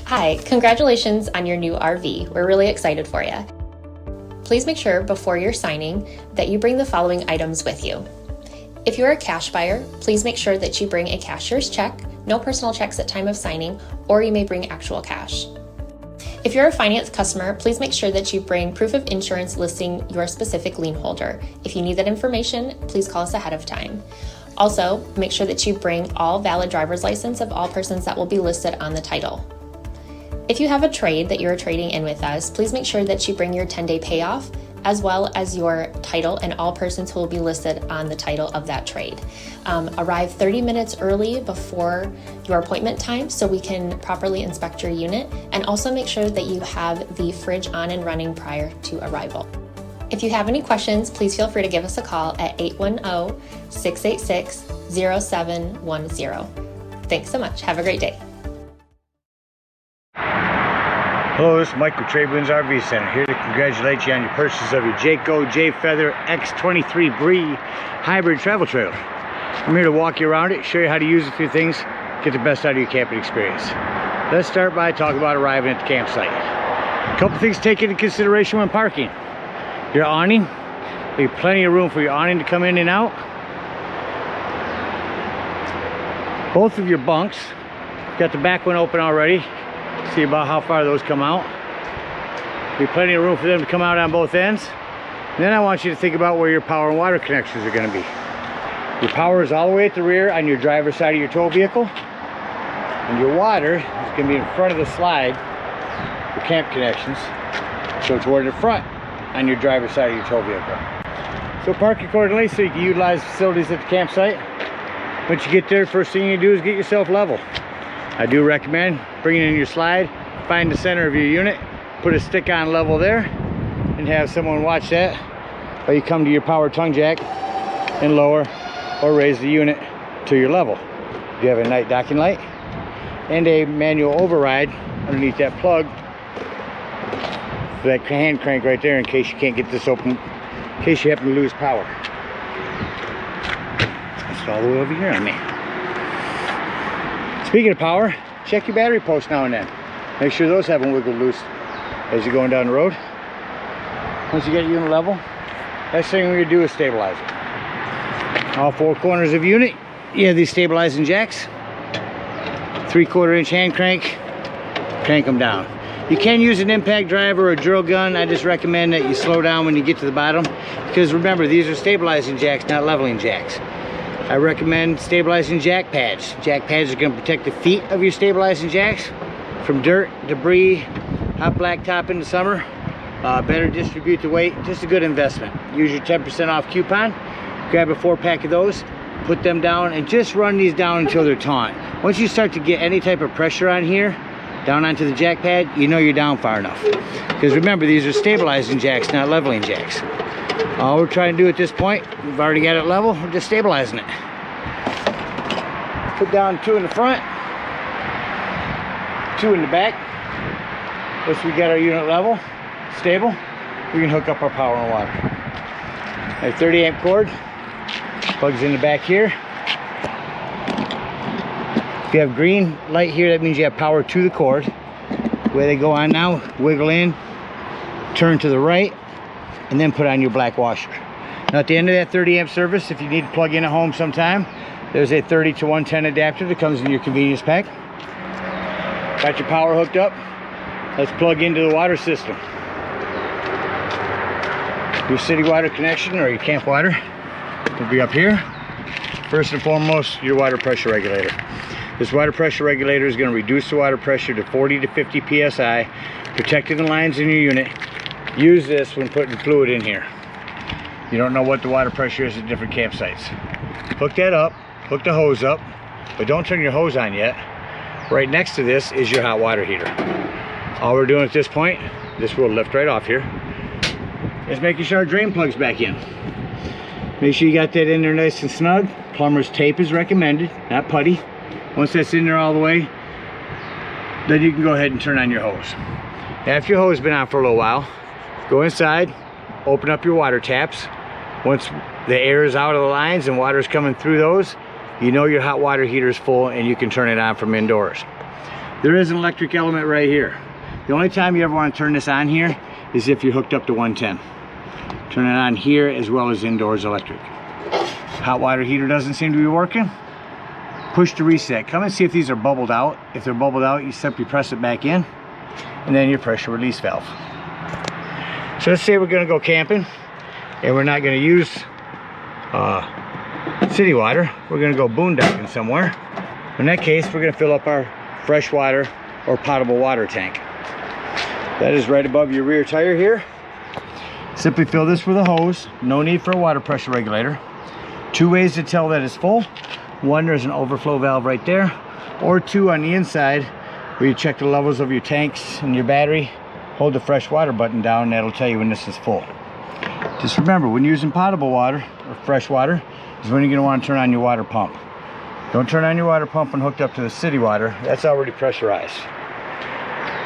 Hi, congratulations on your new RV. We're really excited for you. Please make sure before you're signing that you bring the following items with you. If you're a cash buyer, please make sure that you bring a cashier's check, no personal checks at time of signing, or you may bring actual cash. If you're a finance customer, please make sure that you bring proof of insurance listing your specific lien holder. If you need that information, please call us ahead of time. Also, make sure that you bring all valid driver's license of all persons that will be listed on the title. If you have a trade that you're trading in with us, please make sure that you bring your 10-day payoff, as well as your title and all persons who will be listed on the title of that trade. Arrive 30 minutes early before your appointment time so we can properly inspect your unit, and also make sure that you have the fridge on and running prior to arrival. If you have any questions, please feel free to give us a call at 810-686-0710. Thanks so much. Have a great day. Hello, this is Mike with TradeWinds RV Center, here to congratulate you on your purchase of your Jayfeather X23B hybrid travel trailer. I'm here to walk you around it, show you how to use a few things, get the best out of your camping experience. Let's start by talking about arriving at the campsite. A couple things to take into consideration when parking. Your awning, there'll be plenty of room for your awning to come in and out. Both of your bunks, got the back one open already. See about how far those come out. Be plenty of room for them to come out on both ends. And then I want you to think about where your power and water connections are going to be. Your power is all the way at the rear on your driver's side of your tow vehicle, and your water is going to be in front of the slide for camp connections, so toward the front on your driver's side of your tow vehicle. So park accordingly so you can utilize facilities at the campsite. Once you get there, first thing you do is get yourself level. I do recommend bringing in your slide, find the center of your unit, put a stick on level there, and have someone watch that while you come to your power tongue jack and lower or raise the unit to your level. You have a night docking light and a manual override underneath that plug for that hand crank right there in case you can't get this open, in case you happen to lose power. It's all the way over here on me. Speaking of power, check your battery posts now and then. Make sure those haven't wiggled loose as you're going down the road. Once you get your unit level, next thing we're going to do is stabilize it. All four corners of the unit, you have these stabilizing jacks. 3/4 inch hand crank, crank them down. You can use an impact driver or a drill gun. I just recommend that you slow down when you get to the bottom, because remember, these are stabilizing jacks, not leveling jacks. I recommend stabilizing jack pads. Jack pads are going to protect the feet of your stabilizing jacks from dirt, debris, hot blacktop in the summer. Better distribute the weight. Just a good investment. Use your 10% off coupon. Grab a 4-pack of those, put them down, and just run these down until they're taut. Once you start to get any type of pressure on here, down onto the jack pad, you know you're down far enough. Because remember, these are stabilizing jacks, not leveling jacks. All we're trying to do at this point, we've already got it level, we're just stabilizing it. Put down 2 in the front, 2 in the back. Once we got our unit level, stable, we can hook up our power and water. A 30 amp cord plugs in the back here. If you have green light here, that means you have power to the cord. The way they go on now, wiggle in, turn to the right, and then put on your black washer. Now at the end of that 30 amp service, if you need to plug in at home sometime, there's a 30 to 110 adapter that comes in your convenience pack. Got your power hooked up. Let's plug into the water system. Your city water connection or your camp water will be up here. First and foremost, your water pressure regulator. This water pressure regulator is going to reduce the water pressure to 40 to 50 psi, protecting the lines in your unit. Use this when putting fluid in here. You don't know what the water pressure is at different campsites. Hook that up, hook the hose up, but don't turn your hose on yet. Right next to this is your hot water heater. All we're doing at this point, this will lift right off here, is making sure our drain plug's back in. Make sure you got that in there nice and snug. Plumber's tape is recommended, not putty. Once that's in there all the way, then you can go ahead and turn on your hose. After your hose has been on for a little while, go inside, open up your water taps. Once the air is out of the lines and water is coming through those, you know your hot water heater is full and you can turn it on from indoors. There is an electric element right here. The only time you ever want to turn this on here is if you're hooked up to 110. Turn it on here as well as indoors electric. Hot water heater doesn't seem to be working. Push to reset. Come and see if these are bubbled out. If they're bubbled out, you simply press it back in, and then your pressure release valve. So let's say we're gonna go camping and we're not gonna use city water. We're gonna go boondocking somewhere. In that case, we're gonna fill up our freshwater or potable water tank. That is right above your rear tire here. Simply fill this with a hose. No need for a water pressure regulator. Two ways to tell that it's full. One, there's an overflow valve right there, or two on the inside where you check the levels of your tanks and your battery. Hold the fresh water button down, and that'll tell you when this is full. Just remember, when using potable water or fresh water is when you're going to want to turn on your water pump. Don't turn on your water pump when hooked up to the city water. That's already pressurized.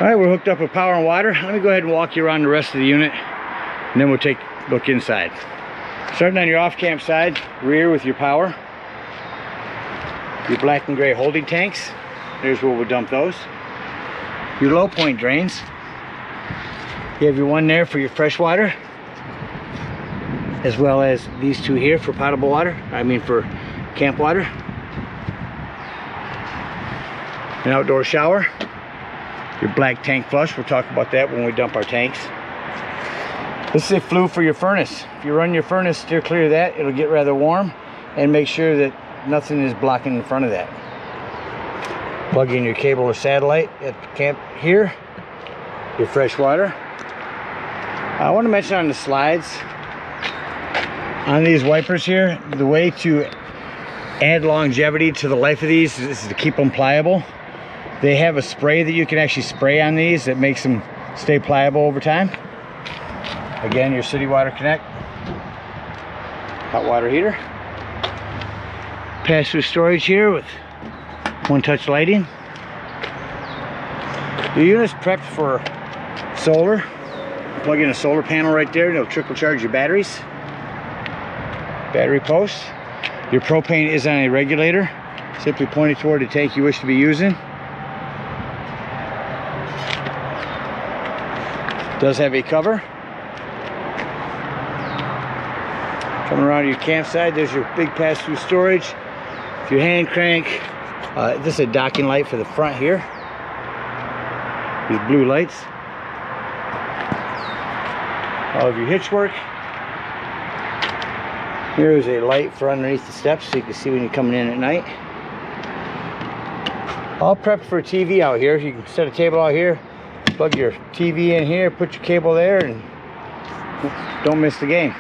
All right, we're hooked up with power and water. Let me go ahead and walk you around the rest of the unit, and then we'll take a look inside. Starting on your off-camp side, rear with your power. Your black and gray holding tanks, there's where we'll dump those. Your low point drains, you have your one there for your fresh water, as well as these two here for potable water, for camp water. An outdoor shower, your black tank flush, we'll talk about that when we dump our tanks. This is a flue for your furnace. If you run your furnace, steer clear of that, it'll get rather warm, and make sure that nothing is blocking in front of that. Plug in your cable or satellite at the camp here. Your fresh water. I want to mention on the slides, on these wipers here, the way to add longevity to the life of these is to keep them pliable. They have a spray that you can actually spray on these that makes them stay pliable over time. Again, your city water connect. Hot water heater. Pass-through storage here with one-touch lighting. The unit's prepped for solar. Plug in a solar panel right there, and it'll trickle charge your batteries. Battery posts. Your propane is on a regulator. Simply point it toward the tank you wish to be using. Does have a cover. Coming around your campsite, there's your big pass-through storage. Your hand crank, this is a docking light for the front here. These blue lights. All of your hitch work. Here is a light for underneath the steps so you can see when you're coming in at night. All prepped for a TV out here. You can set a table out here, plug your TV in here, put your cable there, and don't miss the game.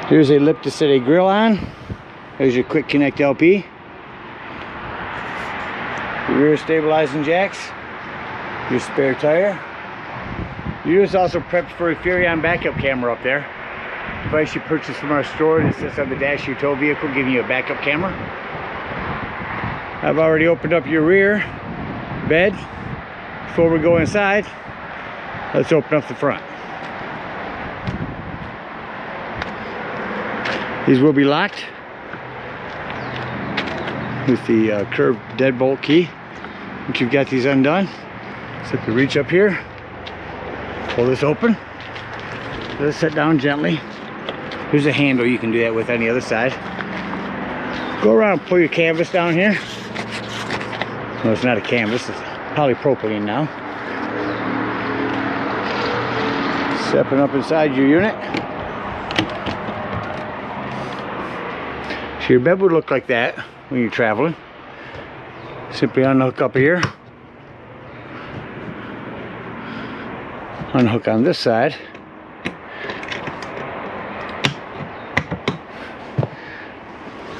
Here's a lip to set a grill on. There's your quick connect LP. Your rear stabilizing jacks. Your spare tire. Your unit's also prepped for a Furion backup camera up there. Device you purchased from our store that sits on the dash of your tow vehicle, giving you a backup camera. I've already opened up your rear bed. Before we go inside, let's open up the front. These will be locked with the curved deadbolt key. Once you've got these undone, simply reach up here, pull this open, let it set down gently. There's a handle you can do that with on the other side. Go around and pull your canvas down here. No, it's not a canvas, it's polypropylene now. Stepping up inside your unit. So your bed would look like that when you're traveling. Simply unhook up here. Unhook on this side.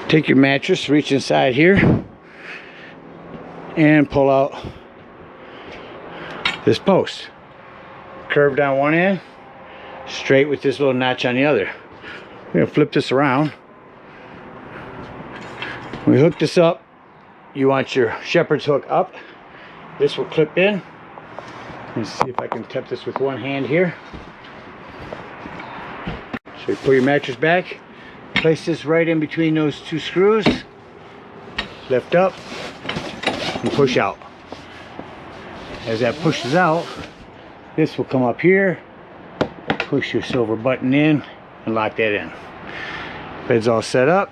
Take your mattress, reach inside here, and pull out this post. Curved on one end, straight with this little notch on the other. We're gonna flip this around. When we hook this up, you want your shepherd's hook up. This will clip in. Let's see if I can tap this with one hand here. So you pull your mattress back, place this right in between those two screws, lift up, and push out. As that pushes out, this will come up here, push your silver button in, and lock that in. Bed's all set up.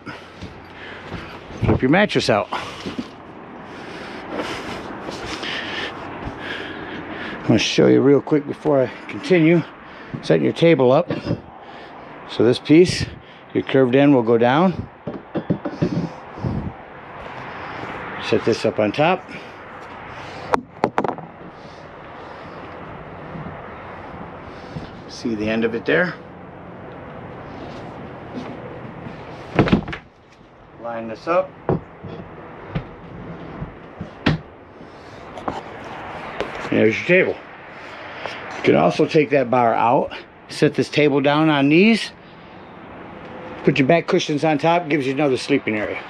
Flip your mattress out. I'm going to show you real quick before I continue. Setting your table up. So this piece, your curved end will go down. Set this up on top. See the end of it there. Line this up. There's your table. You can also take that bar out, set this table down on these, put your back cushions on top, gives you another sleeping area.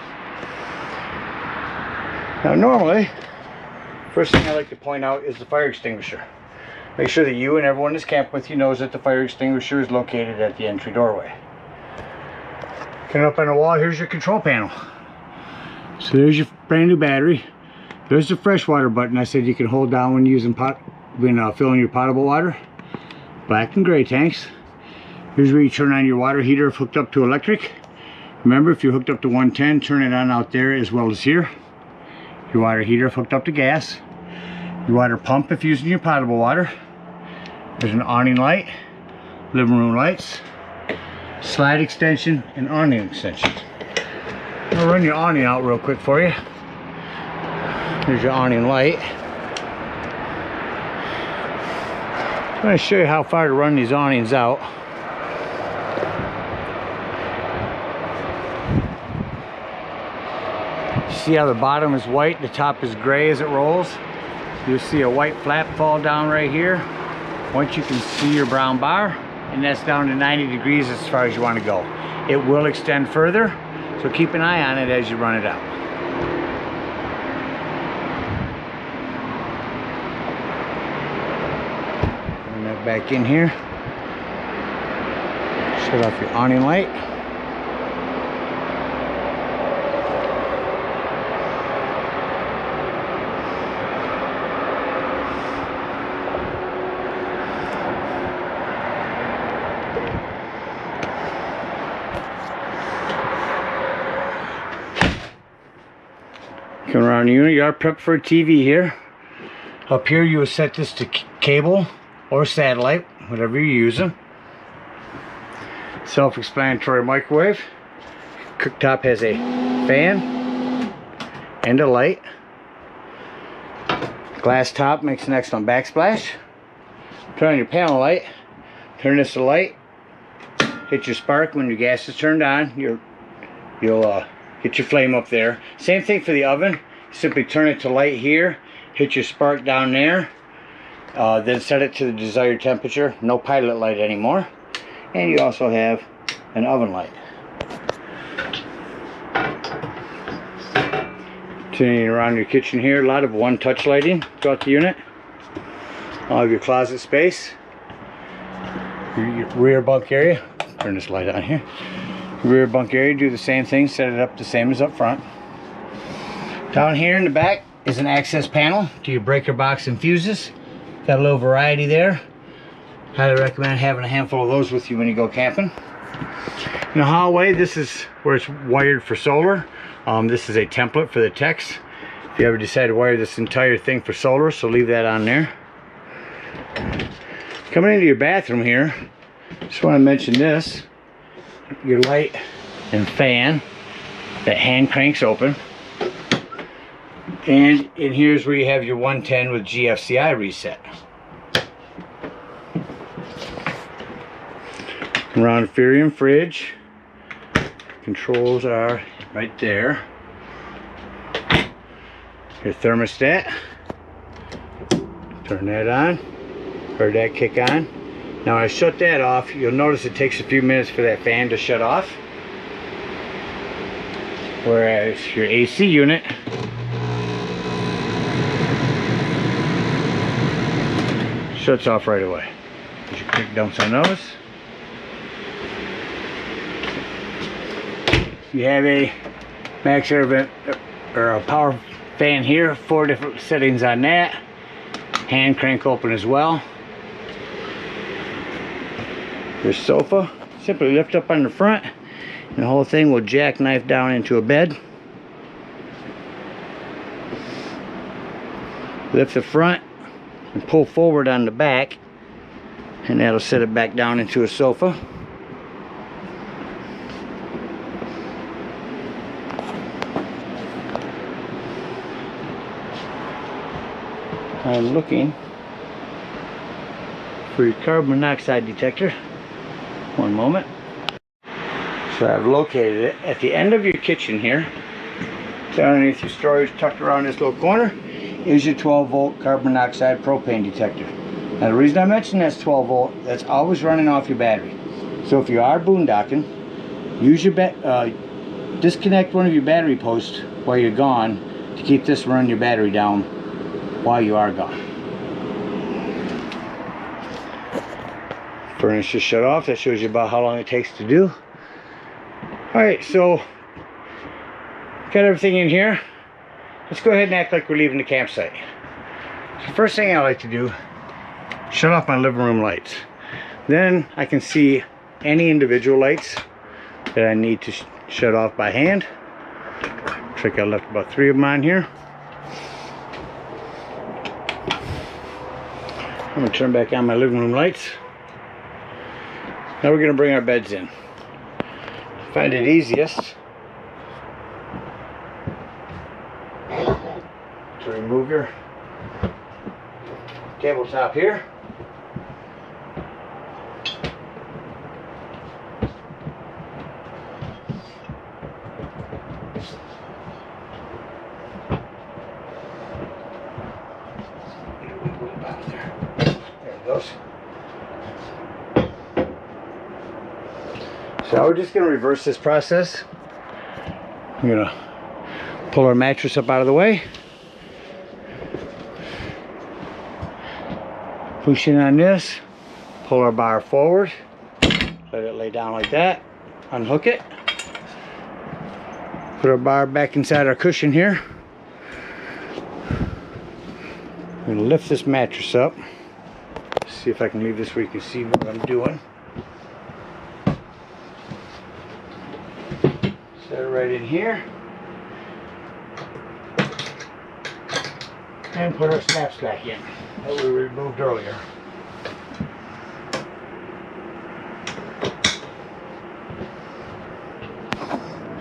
Now normally, first thing I like to point out is the fire extinguisher. Make sure that you and everyone that's camping with you knows that the fire extinguisher is located at the entry doorway. Coming up on the wall, here's your control panel. So there's your brand new battery. There's the freshwater button I said you can hold down when using filling your potable water. Black and gray tanks. Here's where you turn on your water heater if hooked up to electric. Remember, if you're hooked up to 110, turn it on out there as well as here. Your water heater if hooked up to gas. Your water pump if using your potable water. There's an awning light, living room lights, slide extension, and awning extension. I'll run your awning out real quick for you. Here's your awning light. I'm going to show you how far to run these awnings out. See how the bottom is white, the top is gray as it rolls? You'll see a white flap fall down right here. Once you can see your brown bar, and that's down to 90 degrees as far as you want to go. It will extend further, so keep an eye on it as you run it out. Bring that back in here. Shut off your awning light. Come around the unit, you are prepped for a TV here. Up here you will set this to cable or satellite, whatever you're using. Self-explanatory microwave. Cooktop has a fan and a light. Glass top makes an excellent backsplash. Turn on your panel light. Turn this to light. Hit your spark when your gas is turned on. You'll get your flame up there. Same thing for the oven. Simply turn it to light here. Hit your spark down there. Then set it to the desired temperature. No pilot light anymore. And you also have an oven light. Turning around your kitchen here, a lot of one-touch lighting throughout the unit. All of your closet space. Your rear bunk area. Turn this light on here. Rear bunk area, do the same thing, set it up the same as up front. Down here in the back is an access panel to your breaker box and fuses. Got a little variety there. Highly recommend having a handful of those with you when you go camping. In the hallway, this is where it's wired for solar. This is a template for the techs. If you ever decide to wire this entire thing for solar, so leave that on there. Coming into your bathroom here, just want to mention this. Your light and fan that hand cranks open, and in here's where you have your 110 with GFCI reset. Around Furium fridge, controls are right there. Your thermostat, turn that on, or that kick on. Now I shut that off. You'll notice it takes a few minutes for that fan to shut off. Whereas your AC unit shuts off right away. Get your quick dumps on those. You have a max air vent or a power fan here, 4 different settings on that. Hand crank open as well. Your sofa, simply lift up on the front and the whole thing will jackknife down into a bed. Lift the front and pull forward on the back, and that'll set it back down into a sofa. I'm looking for your carbon monoxide detector. One moment. So I've located it at the end of your kitchen here. Down underneath your storage, tucked around this little corner, is your 12-volt carbon monoxide propane detector. Now the reason I mentioned that's 12 volt, that's always running off your battery. So if you are boondocking, use your disconnect one of your battery posts while you're gone to keep this running your battery down while you are gone. Furnace is shut off. That shows you about how long it takes to do. Alright, so got everything in here. Let's go ahead and act like we're leaving the campsite. So first thing I like to do, shut off my living room lights. Then I can see any individual lights that I need to shut off by hand. Looks like I left about 3 of them on here. I'm going to turn back on my living room lights. Now we're going to bring our beds in. Find it easiest to remove your tabletop here. There it goes. So we're just going to reverse this process. We're going to pull our mattress up out of the way. Push in on this. Pull our bar forward. Let it lay down like that. Unhook it. Put our bar back inside our cushion here. I'm going to lift this mattress up. See if I can leave this where you can see what I'm doing. Set it right in here. And put our snaps back in that we removed earlier.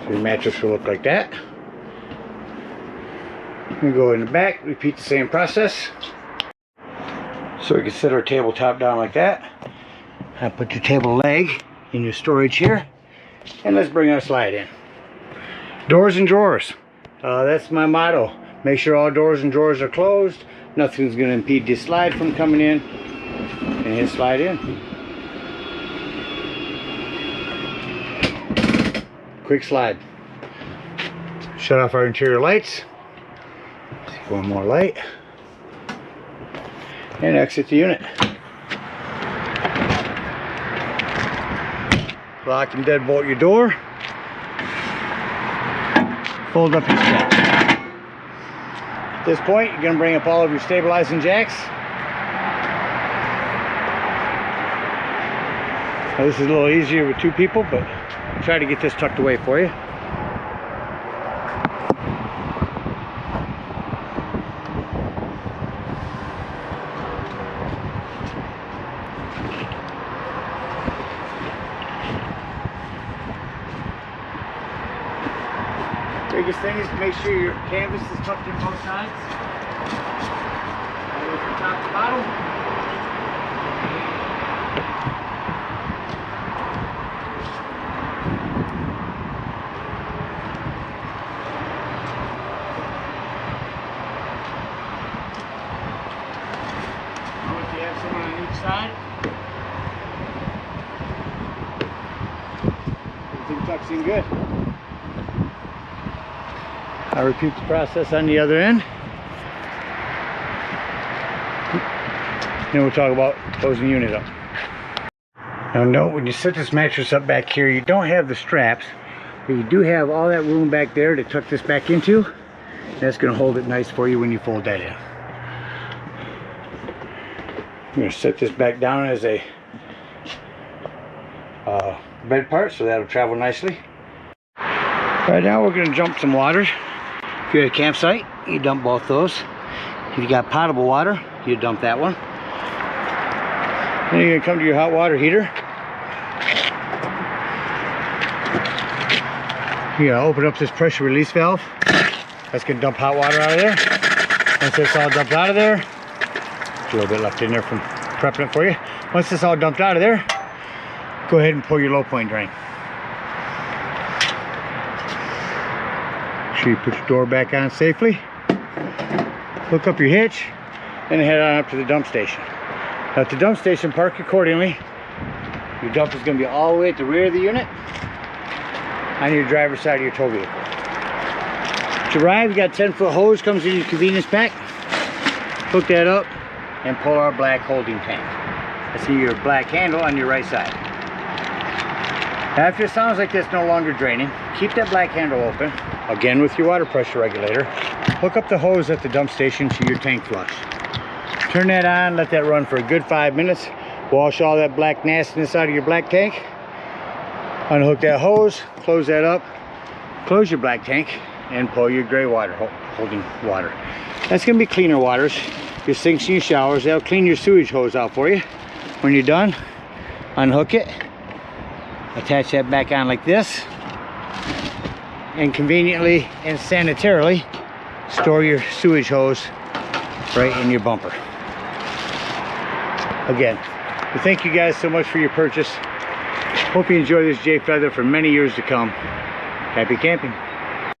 So your mattress will look like that. We go in the back, repeat the same process. So we can set our tabletop down like that. And put your table leg in your storage here. And let's bring our slide in. Doors and drawers. That's my motto. Make sure all doors and drawers are closed. Nothing's going to impede this slide from coming in. And hit slide in. Quick slide. Shut off our interior lights. One more light. And exit the unit. Lock and deadbolt your door. Fold up your steps. At this point, you're going to bring up all of your stabilizing jacks. Now, this is a little easier with 2 people, but I'll try to get this tucked away for you. Biggest thing is to make sure your canvas is tucked in both sides. All the way from top to bottom. Now if you have someone on each side, everything tucks in good. I'll repeat the process on the other end. Then we'll talk about closing the unit up. Now note, when you set this mattress up back here, you don't have the straps, but you do have all that room back there to tuck this back into. That's going to hold it nice for you when you fold that in. I'm going to set this back down as a bed part, so that'll travel nicely. Right now we're going to dump some water. If you're at a campsite, you dump both those. If you got potable water, you dump that one. Then you're going to come to your hot water heater. You're going to open up this pressure release valve. That's going to dump hot water out of there. Once it's all dumped out of there, there's a little bit left in there from prepping it for you. Once it's all dumped out of there, go ahead and pull your low point drain. Make sure you put your door back on safely. Hook up your hitch, and head on up to the dump station. Now at the dump station, park accordingly. Your dump is going to be all the way at the rear of the unit on your driver's side of your tow vehicle. To arrive, you got a 10-foot hose, comes in your convenience pack. Hook that up and pull our black holding tank. I see your black handle on your right side. After it sounds like it's no longer draining, keep that black handle open, again with your water pressure regulator. Hook up the hose at the dump station to your tank flush. Turn that on, let that run for a good 5 minutes. Wash all that black nastiness out of your black tank. Unhook that hose, close that up, close your black tank, and pull your gray water, holding water. That's going to be cleaner waters. Your sinks and your showers, they'll clean your sewage hose out for you. When you're done, unhook it, attach that back on like this, and conveniently and sanitarily store your sewage hose right in your bumper. Again, we thank you guys so much for your purchase. Hope you enjoy this Jayfeather for many years to come. Happy camping.